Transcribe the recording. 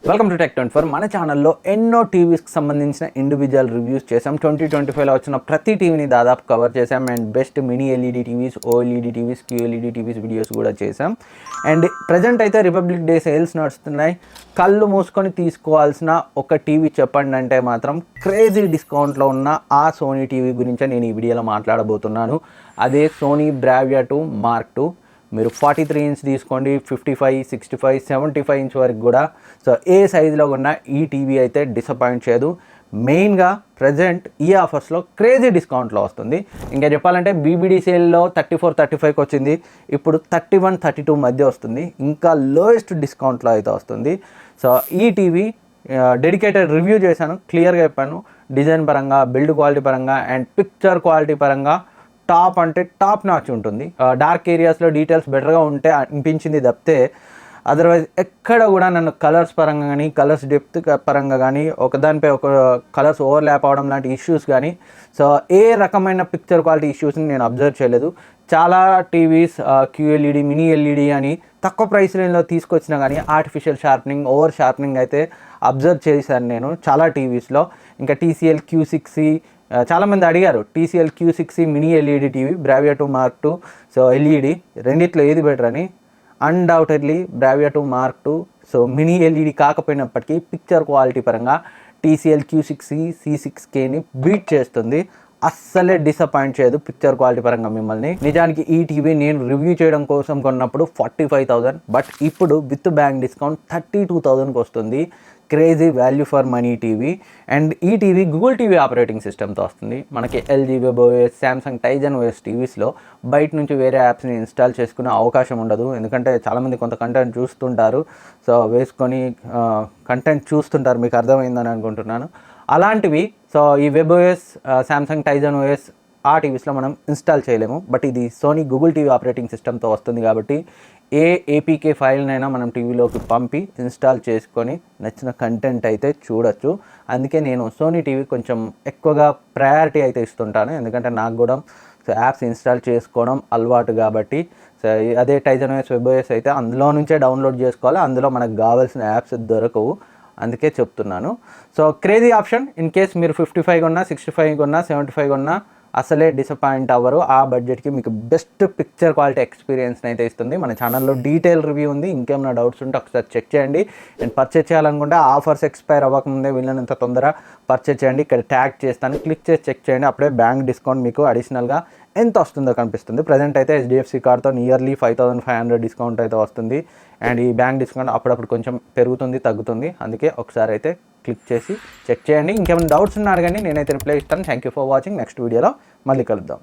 Welcome to టెక్24. మన ఛానల్లో ఎన్నో టీవీస్కి సంబంధించిన ఇండివిజువల్ రివ్యూస్ చేసాం. 2025లో వచ్చిన ప్రతి టీవీని దాదాపు కవర్ చేసాం. And best mini LED TVs, OLED TVs, QLED TVs videos కూడా చేసాం. అండ్ ప్రజెంట్ అయితే రిపబ్లిక్ డే సేల్స్ నడుస్తున్నాయి. కళ్ళు మూసుకొని తీసుకోవాల్సిన ఒక టీవీ చెప్పండి అంటే మాత్రం క్రేజీ డిస్కౌంట్లో ఉన్న ఆ సోనీ టీవీ గురించే నేను ఈ వీడియోలో మాట్లాడబోతున్నాను. అదే సోనీ బ్రావియా 2 Mark II. మీరు 43 ఇంచ్ తీసుకోండి, 55, 65, 75 ఇంచ్ వరకు కూడా. సో ఏ సైజులో ఉన్న ఈ టీవీ అయితే డిసప్పాయింట్ చేయదు. మెయిన్గా ప్రజెంట్ ఈ ఆఫర్స్లో క్రేజీ డిస్కౌంట్లో వస్తుంది. ఇంకా చెప్పాలంటే బీబీడీ సేల్లో 34, 35కి వచ్చింది. ఇప్పుడు 31, 32 మధ్య వస్తుంది. ఇంకా లోయెస్ట్ డిస్కౌంట్లో అయితే వస్తుంది. సో ఈ టీవీ డెడికేటెడ్ రివ్యూ చేశాను, క్లియర్గా చెప్పాను. డిజైన్ పరంగా, బిల్డ్ క్వాలిటీ పరంగా అండ్ పిక్చర్ క్వాలిటీ పరంగా టాప్ అంటే టాప్ నాచ్ ఉంటుంది. డార్క్ ఏరియాస్లో డీటెయిల్స్ బెటర్గా ఉంటే అనిపించింది తప్పితే అదర్వైజ్ ఎక్కడ కూడా నన్ను కలర్స్ పరంగా కానీ, కలర్స్ డెప్త్ పరంగా కానీ, ఒకదానిపై ఒక కలర్స్ ఓవర్లాప్ అవడం లాంటి ఇష్యూస్ కానీ, సో ఏ రకమైన పిక్చర్ క్వాలిటీ ఇష్యూస్ని నేను అబ్జర్వ్ చేయలేదు. చాలా టీవీస్ క్యూఎల్ఈడి, మినీ ఎల్ఈడి అని తక్కువ ప్రైస్ రేంజ్లో తీసుకొచ్చినా కానీ ఆర్టిఫిషియల్ షార్పనింగ్, ఓవర్ షార్పనింగ్ అయితే అబ్జర్వ్ చేశాను నేను చాలా టీవీస్లో. ఇంకా TCL Q6C, చాలామంది అడిగారు TCL Q6C mini LED TV, Bravia 2 Mark II. So LED రెండిట్లో ఏది బెటర్ అని, undoubtedly Bravia 2 Mark II. So mini LED కాకపోయినప్పటికీ పిక్చర్ క్వాలిటీ పరంగా TCL Q6C C6Kని బీట్ చేస్తుంది. అస్సలే డిసప్పాయింట్ చేయదు పిక్చర్ క్వాలిటీ పరంగా మిమ్మల్ని. నిజానికి ఈ టీవీ నేను రివ్యూ చేయడం కోసం కొన్నప్పుడు 45,000, బట్ ఇప్పుడు విత్ బ్యాంక్ డిస్కౌంట్ 32,000కి వస్తుంది. Crazy value for money TV. And ఈ టీవీ గూగుల్ టీవీ ఆపరేటింగ్ సిస్టమ్తో వస్తుంది. మనకి LG WebOS, Samsung Tizen OS టీవీస్లో బయట నుంచి వేరే యాప్స్ని ఇన్స్టాల్ చేసుకునే అవకాశం ఉండదు. ఎందుకంటే చాలామంది కొంత కంటెంట్ చూస్తుంటారు, సో వేసుకొని కంటెంట్ చూస్తుంటారు, మీకు అర్థమైందని అనుకుంటున్నాను. అలాంటివి సో ఈ WebOS, Samsung Tizen OS ఆ టీవీస్లో మనం ఇన్స్టాల్ చేయలేము. బట్ ఇది సోనీ గూగుల్ టీవీ ఆపరేటింగ్ సిస్టమ్తో వస్తుంది కాబట్టి ఏ APK ఫైల్నైనా మనం టీవీలోకి పంపి ఇన్స్టాల్ చేసుకొని నచ్చిన కంటెంట్ అయితే చూడొచ్చు. అందుకే నేను సోనీ టీవీ కొంచెం ఎక్కువగా ప్రయారిటీ అయితే ఇస్తుంటాను. ఎందుకంటే నాకు కూడా సో యాప్స్ ఇన్స్టాల్ చేసుకోవడం అలవాటు కాబట్టి. సో అదే Tizen OS, WebOS అయితే అందులో నుంచే డౌన్లోడ్ చేసుకోవాలి. అందులో మనకు కావాల్సిన యాప్స్ దొరకవు, అందుకే చెప్తున్నాను. So crazy option. In case మీరు 55 కొన్నా, 65 కొన్నా, 75 కొన్నా అసలే డిసప్పాయింట్ అవ్వరు. ఆ బడ్జెట్కి మీకు బెస్ట్ పిక్చర్ క్వాలిటీ ఎక్స్పీరియన్స్ని అయితే ఇస్తుంది. మన ఛానల్లో డీటెయిల్ రివ్యూ ఉంది. ఇంకేమైనా డౌట్స్ ఉంటే ఒకసారి చెక్ చేయండి. అండ్ పర్చేజ్ చేయాలనుకుంటే ఆఫర్స్ ఎక్స్పైర్ అవ్వకముందే వీళ్ళనంత తొందర పర్చేజ్ చేయండి. ఇక్కడ ట్యాగ్ చేస్తాను, క్లిక్ చేసి చెక్ చేయండి. అప్పుడే బ్యాంక్ డిస్కౌంట్ మీకు అడిషనల్గా ఎంత వస్తుందో కనిపిస్తుంది. ప్రజెంట్ అయితే HDFC కార్డ్తో నియర్లీ 5,500 డిస్కౌంట్ అయితే వస్తుంది. అండ్ ఈ బ్యాంక్ డిస్కౌంట్ అప్పుడప్పుడు కొంచెం పెరుగుతుంది, తగ్గుతుంది. అందుకే ఒకసారి అయితే క్లిక్ చేసి చెక్ చేయండి. ఇంకేమైనా డౌట్స్ ఉన్నారు కానీ నేనైతే రిప్లై ఇస్తాను. Thank you for watching. Next వీడియోలో మళ్ళీ కలుద్దాం.